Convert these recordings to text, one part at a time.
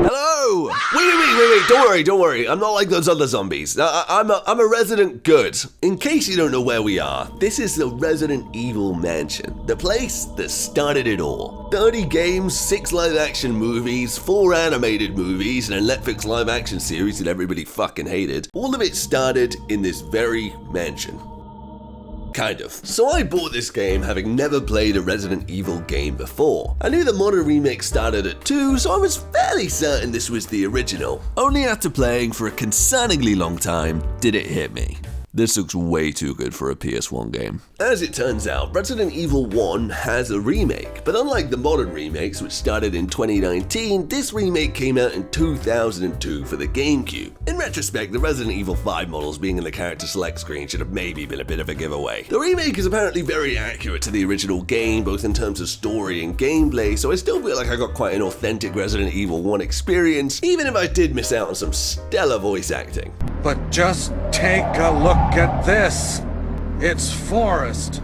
Hello! Wait, don't worry, I'm not like those other zombies. I'm a resident good. In case you don't know where we are, this is the Resident Evil mansion, the place that started it all. 30 games, 6 live-action movies, 4 animated movies, and a Netflix live-action series that everybody fucking hated. All of it started in this very mansion. Kind of. So I bought this game having never played a Resident Evil game before. I knew the modern remake started at 2, so I was fairly certain this was the original. Only after playing for a concerningly long time did it hit me. This looks way too good for a PS1 game. As it turns out, Resident Evil 1 has a remake, but unlike the modern remakes which started in 2019, this remake came out in 2002 for the GameCube. In retrospect, the Resident Evil 5 models being in the character select screen should have maybe been a bit of a giveaway. The remake is apparently very accurate to the original game, both in terms of story and gameplay, so I still feel like I got quite an authentic Resident Evil 1 experience, even if I did miss out on some stellar voice acting. But just take a look at this. It's Forrest.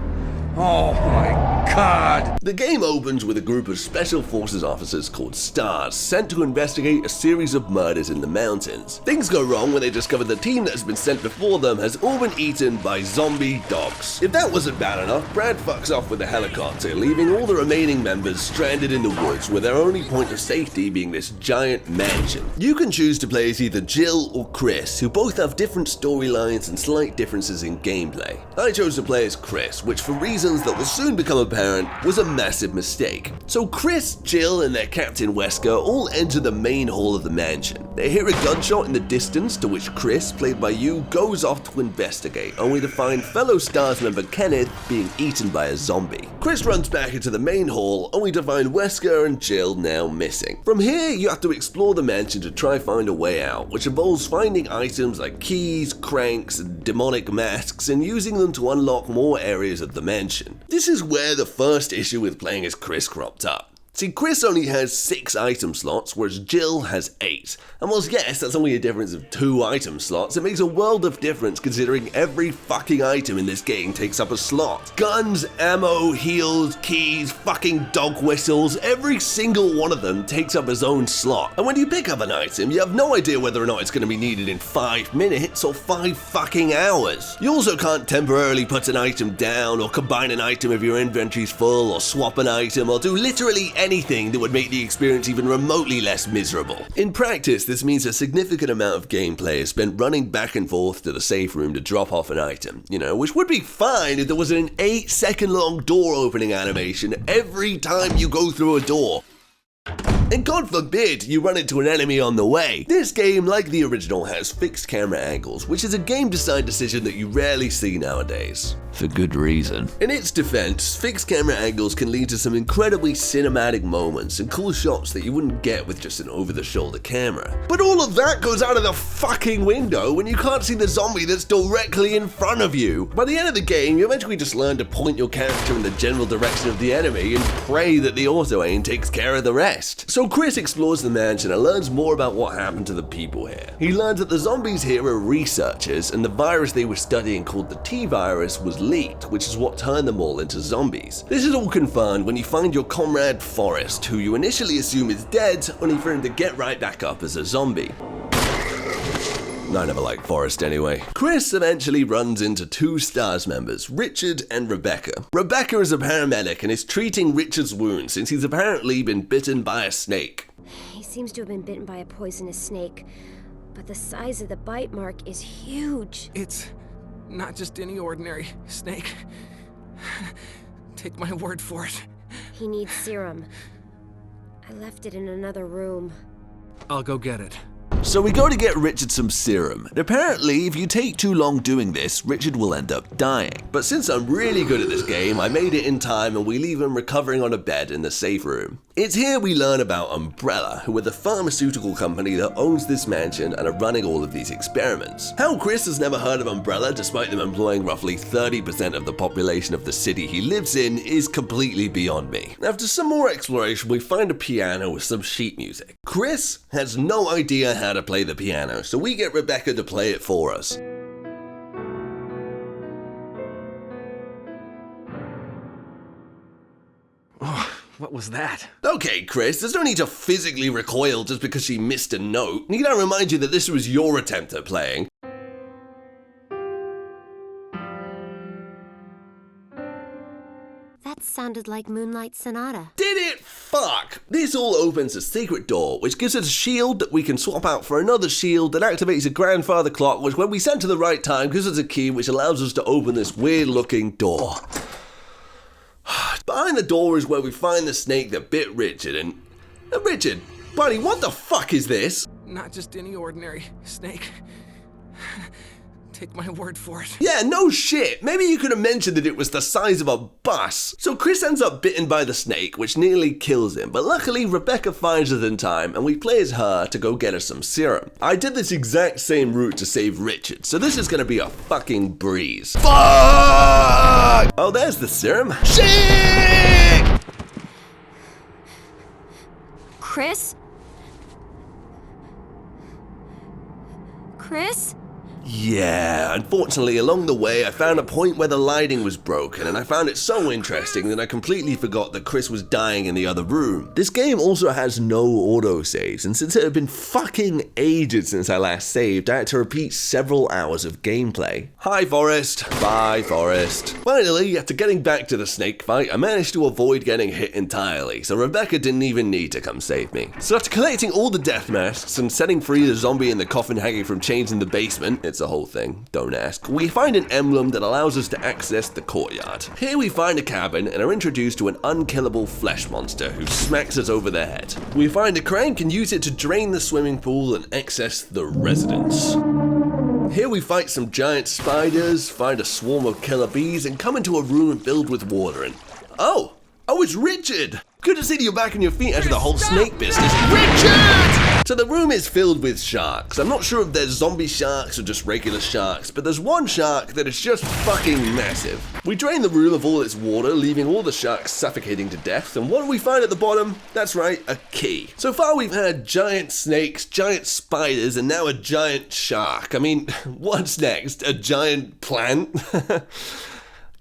Oh my god. The game opens with a group of Special Forces officers called STARS sent to investigate a series of murders in the mountains. Things go wrong when they discover the team that has been sent before them has all been eaten by zombie dogs. If that wasn't bad enough, Brad fucks off with a helicopter, leaving all the remaining members stranded in the woods with their only point of safety being this giant mansion. You can choose to play as either Jill or Chris, who both have different storylines and slight differences in gameplay. I chose to play as Chris, which for reasons that will soon become apparent was a massive mistake. So Chris, Jill, and their captain Wesker all enter the main hall of the mansion. They hear a gunshot in the distance, to which Chris, played by you, goes off to investigate, only to find fellow STARS member Kenneth being eaten by a zombie. Chris runs back into the main hall, only to find Wesker and Jill now missing. From here, you have to explore the mansion to try find a way out, which involves finding items like keys, cranks, and demonic masks, and using them to unlock more areas of the mansion. This is where the first issue with playing as Chris cropped up. See, Chris only has 6 item slots, whereas Jill has 8. And whilst yes, that's only a difference of 2 item slots, it makes a world of difference considering every fucking item in this game takes up a slot. Guns, ammo, heals, keys, fucking dog whistles, every single one of them takes up its own slot. And when you pick up an item, you have no idea whether or not it's going to be needed in 5 minutes or 5 fucking hours. You also can't temporarily put an item down, or combine an item if your inventory's full, or swap an item, or do literally anything that would make the experience even remotely less miserable. In practice, this means a significant amount of gameplay is spent running back and forth to the safe room to drop off an item, which would be fine if there was an 8-second long door opening animation every time you go through a door. And God forbid you run into an enemy on the way. This game, like the original, has fixed camera angles, which is a game design decision that you rarely see nowadays. For good reason. In its defense, fixed camera angles can lead to some incredibly cinematic moments and cool shots that you wouldn't get with just an over-the-shoulder camera. But all of that goes out of the fucking window when you can't see the zombie that's directly in front of you. By the end of the game, you eventually just learn to point your character in the general direction of the enemy and pray that the auto-aim takes care of the rest. So Chris explores the mansion and learns more about what happened to the people here. He learns that the zombies here are researchers, and the virus they were studying called the T-virus was leaked, which is what turned them all into zombies. This is all confirmed when you find your comrade Forrest, who you initially assume is dead, only for him to get right back up as a zombie. I never liked Forrest anyway. Chris eventually runs into 2 STARS members, Richard and Rebecca. Rebecca is a paramedic and is treating Richard's wounds since he's apparently been bitten by a snake. He seems to have been bitten by a poisonous snake, but the size of the bite mark is huge. It's not just any ordinary snake. Take my word for it. He needs serum. I left it in another room. I'll go get it. So we go to get Richard some serum, and apparently if you take too long doing this, Richard will end up dying. But since I'm really good at this game, I made it in time and we leave him recovering on a bed in the safe room. It's here we learn about Umbrella, who are the pharmaceutical company that owns this mansion and are running all of these experiments. How Chris has never heard of Umbrella despite them employing roughly 30% of the population of the city he lives in is completely beyond me. After some more exploration, we find a piano with some sheet music. Chris has no idea how to play the piano, so we get Rebecca to play it for us. What was that? Okay, Chris, there's no need to physically recoil just because she missed a note. Need I remind you that this was your attempt at playing? That sounded like Moonlight Sonata. Did it? Fuck! This all opens a secret door, which gives us a shield that we can swap out for another shield that activates a grandfather clock, which when we send to the right time gives us a key which allows us to open this weird looking door. Behind the door is where we find the snake that bit Richard and... Richard, buddy, what the fuck is this? Not just any ordinary snake. Take my word for it. Yeah, no shit. Maybe you could have mentioned that it was the size of a bus. So Chris ends up bitten by the snake, which nearly kills him. But luckily, Rebecca finds us in time, and we play as her to go get her some serum. I did this exact same route to save Richard, so this is gonna be a fucking breeze. Fuck! Oh, there's the serum. Shit! Chris? Chris? Yeah, unfortunately along the way I found a point where the lighting was broken and I found it so interesting that I completely forgot that Chris was dying in the other room. This game also has no autosaves, and since it had been fucking ages since I last saved, I had to repeat several hours of gameplay. Hi Forrest. Bye Forrest. Finally, after getting back to the snake fight, I managed to avoid getting hit entirely, so Rebecca didn't even need to come save me. So after collecting all the death masks and setting free the zombie in the coffin hanging from chains in the basement, it's a whole thing, don't ask. We find an emblem that allows us to access the courtyard. Here we find a cabin and are introduced to an unkillable flesh monster who smacks us over the head. We find a crank and use it to drain the swimming pool and access the residence. Here we fight some giant spiders, find a swarm of killer bees, and come into a room filled with water and... Oh, it's Richard! Good to see you back on your feet after the whole snake business. Richard! So the room is filled with sharks. I'm not sure if they're zombie sharks or just regular sharks, but there's one shark that is just fucking massive. We drain the room of all its water, leaving all the sharks suffocating to death, and what do we find at the bottom? That's right, a key. So far we've had giant snakes, giant spiders, and now a giant shark. I mean, what's next? A giant plant?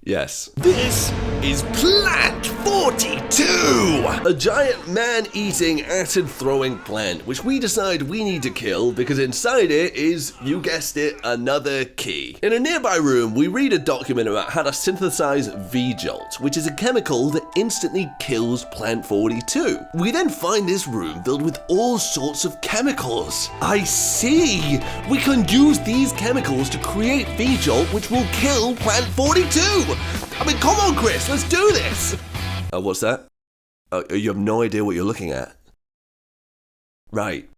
Yes. This is Plant 42! A giant man-eating, acid-throwing plant, which we decide we need to kill because inside it is, you guessed it, another key. In a nearby room, we read a document about how to synthesize V-Jolt, which is a chemical that instantly kills Plant 42. We then find this room filled with all sorts of chemicals. I see! We can use these chemicals to create V-Jolt, which will kill Plant 42! I mean, come on, Chris, let's do this! What's that? You have no idea what you're looking at. Right.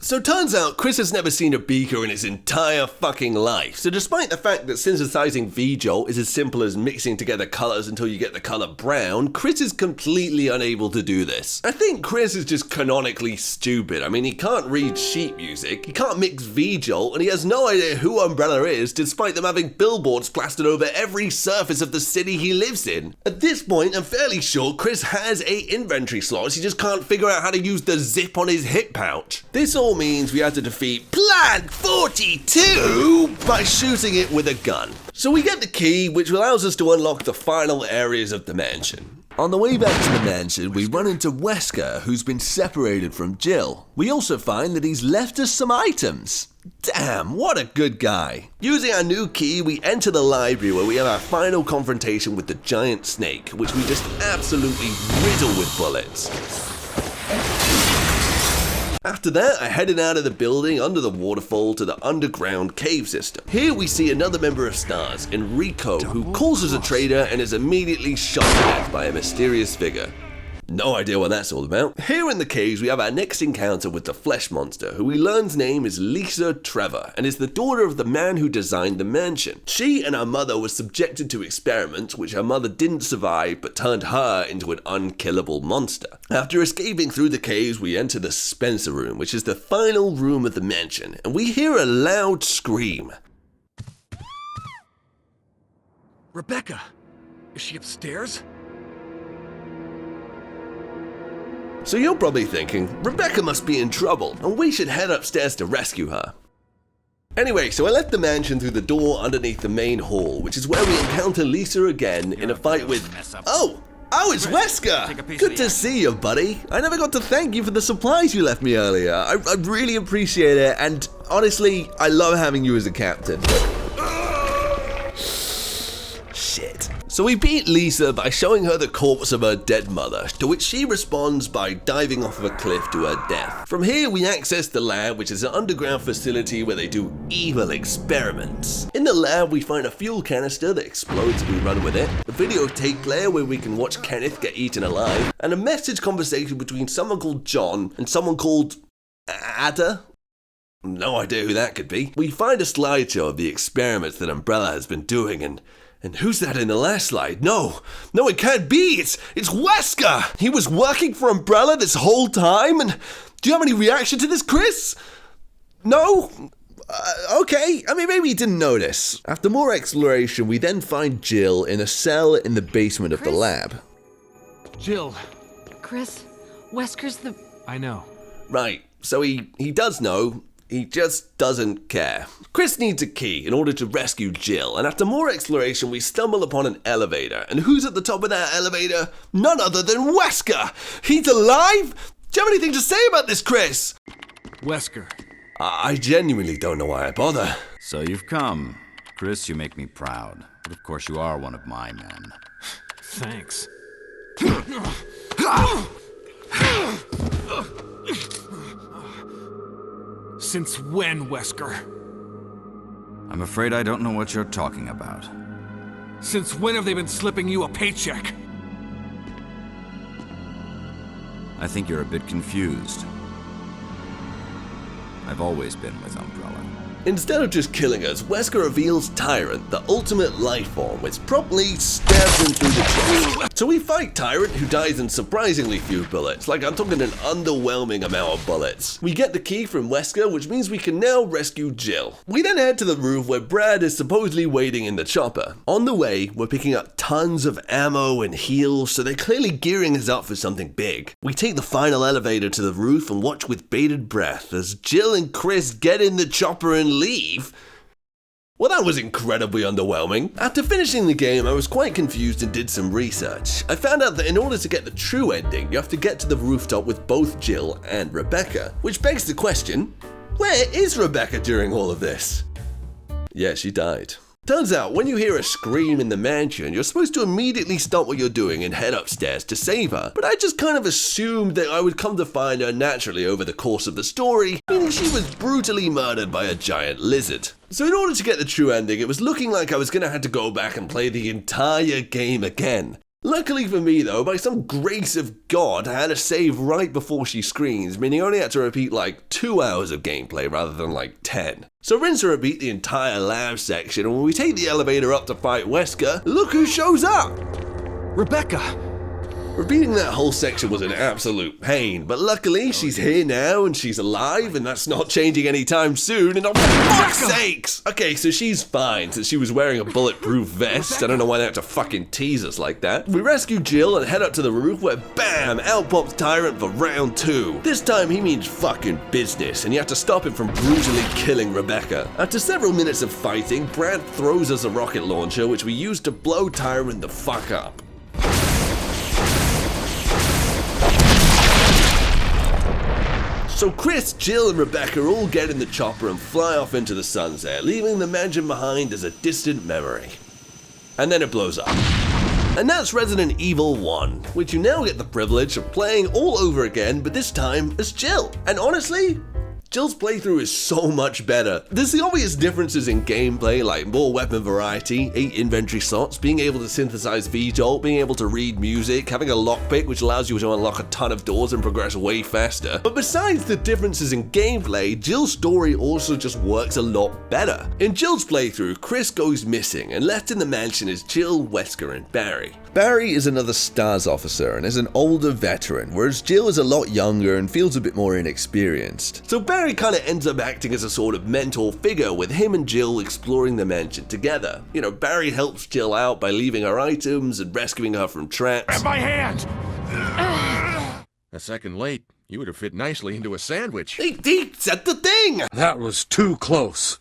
So turns out Chris has never seen a beaker in his entire fucking life. So despite the fact that synthesizing V-Jolt is as simple as mixing together colors until you get the color brown, Chris is completely unable to do this. I think Chris is just canonically stupid. I mean, he can't read sheet music, he can't mix V-Jolt, and he has no idea who Umbrella is despite them having billboards plastered over every surface of the city he lives in. At this point, I'm fairly sure Chris has 8 inventory slots, he just can't figure out how to use the zip on his hip pouch. This all means we have to defeat Plant 42 by shooting it with a gun. So we get the key, which allows us to unlock the final areas of the mansion. On the way back to the mansion, we run into Wesker, who's been separated from Jill. We also find that he's left us some items. Damn, what a good guy. Using our new key, we enter the library where we have our final confrontation with the giant snake, which we just absolutely riddle with bullets. After that, I headed out of the building under the waterfall to the underground cave system. Here we see another member of STARS, Enrico, who calls us a traitor and is immediately shot to death by a mysterious figure. No idea what that's all about. Here in the caves, we have our next encounter with the flesh monster, who we learn's name is Lisa Trevor, and is the daughter of the man who designed the mansion. She and her mother were subjected to experiments, which her mother didn't survive, but turned her into an unkillable monster. After escaping through the caves, we enter the Spencer room, which is the final room of the mansion, and we hear a loud scream. Rebecca! Is she upstairs? So you're probably thinking, Rebecca must be in trouble, and we should head upstairs to rescue her. Anyway, so I left the mansion through the door underneath the main hall, which is where we encounter Lisa again in a fight with... Oh, it's Wesker! Good to see you, buddy. I never got to thank you for the supplies you left me earlier. I really appreciate it, and honestly, I love having you as a captain. Shit. So we beat Lisa by showing her the corpse of her dead mother, to which she responds by diving off of a cliff to her death. From here, we access the lab, which is an underground facility where they do evil experiments. In the lab, we find a fuel canister that explodes if we run with it, a videotape player where we can watch Kenneth get eaten alive, and a message conversation between someone called John and someone called... Ada? No idea who that could be. We find a slideshow of the experiments that Umbrella has been doing, and who's that in the last slide? No, it can't be. It's Wesker. He was working for Umbrella this whole time. And do you have any reaction to this, Chris? No? Okay. I mean, maybe you didn't notice. After more exploration, we then find Jill in a cell in the basement of the lab. Jill. Chris, Wesker's the... I know. Right. So he does know. He just doesn't care. Chris needs a key in order to rescue Jill, and after more exploration, we stumble upon an elevator. And who's at the top of that elevator? None other than Wesker! He's alive? Do you have anything to say about this, Chris? Wesker. I genuinely don't know why I bother. So you've come. Chris, you make me proud. But of course you are one of my men. Thanks. Since when, Wesker? I'm afraid I don't know what you're talking about. Since when have they been slipping you a paycheck? I think you're a bit confused. I've always been with Umbrella. Instead of just killing us, Wesker reveals Tyrant, the ultimate life form, which promptly stabs him through the chest. So we fight Tyrant, who dies in surprisingly few bullets, like I'm talking an underwhelming amount of bullets. We get the key from Wesker, which means we can now rescue Jill. We then head to the roof where Brad is supposedly waiting in the chopper. On the way, we're picking up tons of ammo and heals, so they're clearly gearing us up for something big. We take the final elevator to the roof and watch with bated breath as Jill and Chris get in the chopper and leave? Well, that was incredibly underwhelming. After finishing the game, I was quite confused and did some research. I found out that in order to get the true ending, you have to get to the rooftop with both Jill and Rebecca. Which begs the question, where is Rebecca during all of this? Yeah, she died. Turns out, when you hear a scream in the mansion, you're supposed to immediately stop what you're doing and head upstairs to save her. But I just kind of assumed that I would come to find her naturally over the course of the story, meaning she was brutally murdered by a giant lizard. So in order to get the true ending, it was looking like I was going to have to go back and play the entire game again. Luckily for me though, by some grace of God, I had a save right before she screams, meaning I only had to repeat like 2 hours of gameplay rather than like 10. So rinse and repeat the entire lab section, and when we take the elevator up to fight Wesker, look who shows up! Rebecca! Repeating that whole section was an absolute pain, but luckily she's here now and she's alive, and that's not changing anytime soon, and oh, for fuck's sakes! Okay, so she's fine since she was wearing a bulletproof vest. I don't know why they have to fucking tease us like that. We rescue Jill and head up to the roof where BAM! Out pops Tyrant for round 2. This time he means fucking business, and you have to stop him from brutally killing Rebecca. After several minutes of fighting, Brad throws us a rocket launcher which we use to blow Tyrant the fuck up. So Chris, Jill, and Rebecca all get in the chopper and fly off into the sunset, leaving the mansion behind as a distant memory. And then it blows up. And that's Resident Evil 1, which you now get the privilege of playing all over again, but this time as Jill. And honestly, Jill's playthrough is so much better. There's the obvious differences in gameplay, like more weapon variety, 8 inventory slots, being able to synthesize VJolt, being able to read music, having a lockpick which allows you to unlock a ton of doors and progress way faster. But besides the differences in gameplay, Jill's story also just works a lot better. In Jill's playthrough, Chris goes missing, and left in the mansion is Jill, Wesker, and Barry. Barry is another STARS officer and is an older veteran, whereas Jill is a lot younger and feels a bit more inexperienced. So Barry kind of ends up acting as a sort of mentor figure, with him and Jill exploring the mansion together. You know, Barry helps Jill out by leaving her items and rescuing her from traps. Grab my hand! A second late, you would have fit nicely into a sandwich. He said the thing! That was too close.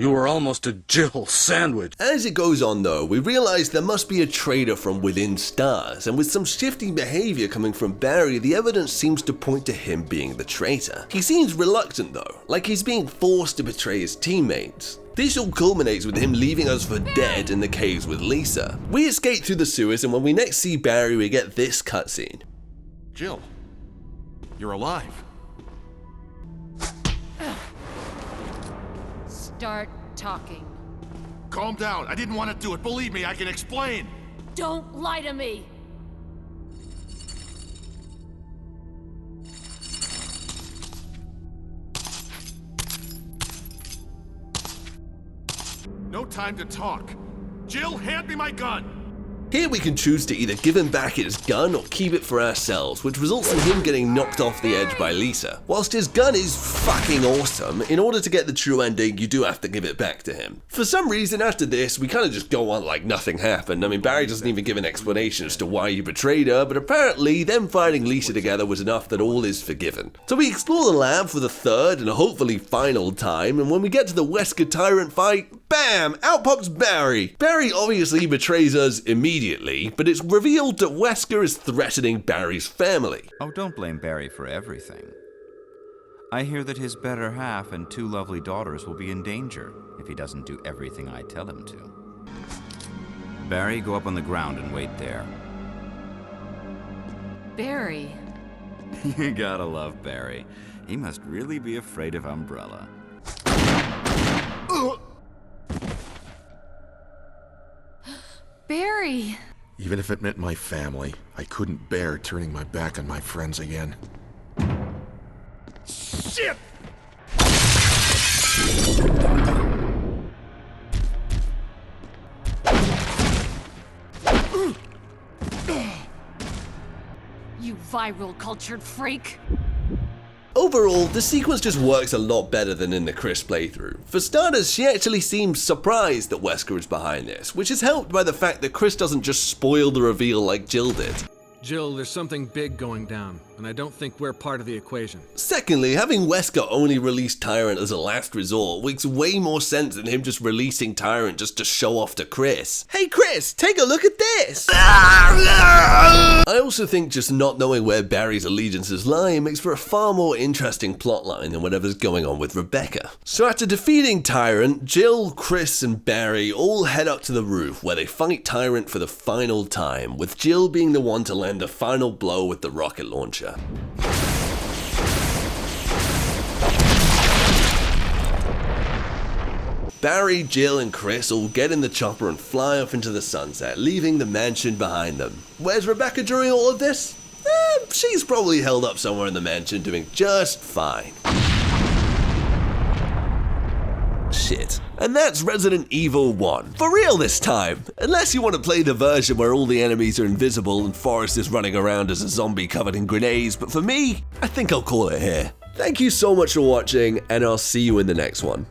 You were almost a Jill sandwich. As it goes on though, we realize there must be a traitor from within STARS, and with some shifting behavior coming from Barry, the evidence seems to point to him being the traitor. He seems reluctant though, like he's being forced to betray his teammates. This all culminates with him leaving us for dead in the caves with Lisa. We escape through the sewers, and when we next see Barry, we get this cutscene. Jill, you're alive. Start talking. Calm down. I didn't want to do it. Believe me, I can explain. Don't lie to me! No time to talk. Jill, hand me my gun. Here we can choose to either give him back his gun or keep it for ourselves, which results in him getting knocked off the edge by Lisa. Whilst his gun is fucking awesome, in order to get the true ending, you do have to give it back to him. For some reason, after this, we kind of just go on like nothing happened. I mean, Barry doesn't even give an explanation as to why he betrayed her, but apparently, them fighting Lisa together was enough that all is forgiven. So we explore the lab for the third and hopefully final time, and when we get to the Wesker Tyrant fight, bam! Out pops Barry! Barry obviously betrays us immediately, but it's revealed that Wesker is threatening Barry's family. Oh, don't blame Barry for everything. I hear that his better half and 2 lovely daughters will be in danger if he doesn't do everything I tell him to. Barry, go up on the ground and wait there. Barry. You gotta love Barry. He must really be afraid of Umbrella. Barry! Even if it meant my family, I couldn't bear turning my back on my friends again. Shit! You viral cultured freak! Overall, the sequence just works a lot better than in the Chris playthrough. For starters, she actually seems surprised that Wesker is behind this, which is helped by the fact that Chris doesn't just spoil the reveal like Jill did. Jill, there's something big going down, and I don't think we're part of the equation. Secondly, having Wesker only release Tyrant as a last resort makes way more sense than him just releasing Tyrant just to show off to Chris. Hey Chris, take a look at this! I also think just not knowing where Barry's allegiances lie makes for a far more interesting plotline than whatever's going on with Rebecca. So after defeating Tyrant, Jill, Chris, and Barry all head up to the roof where they fight Tyrant for the final time, with Jill being the one to land the final blow with the rocket launcher. Barry, Jill, and Chris all get in the chopper and fly off into the sunset, leaving the mansion behind them. Where's Rebecca during all of this? She's probably held up somewhere in the mansion doing just fine. Shit. And that's Resident Evil 1. For real this time. Unless you want to play the version where all the enemies are invisible and Forrest is running around as a zombie covered in grenades, but for me, I think I'll call it here. Thank you so much for watching, and I'll see you in the next one.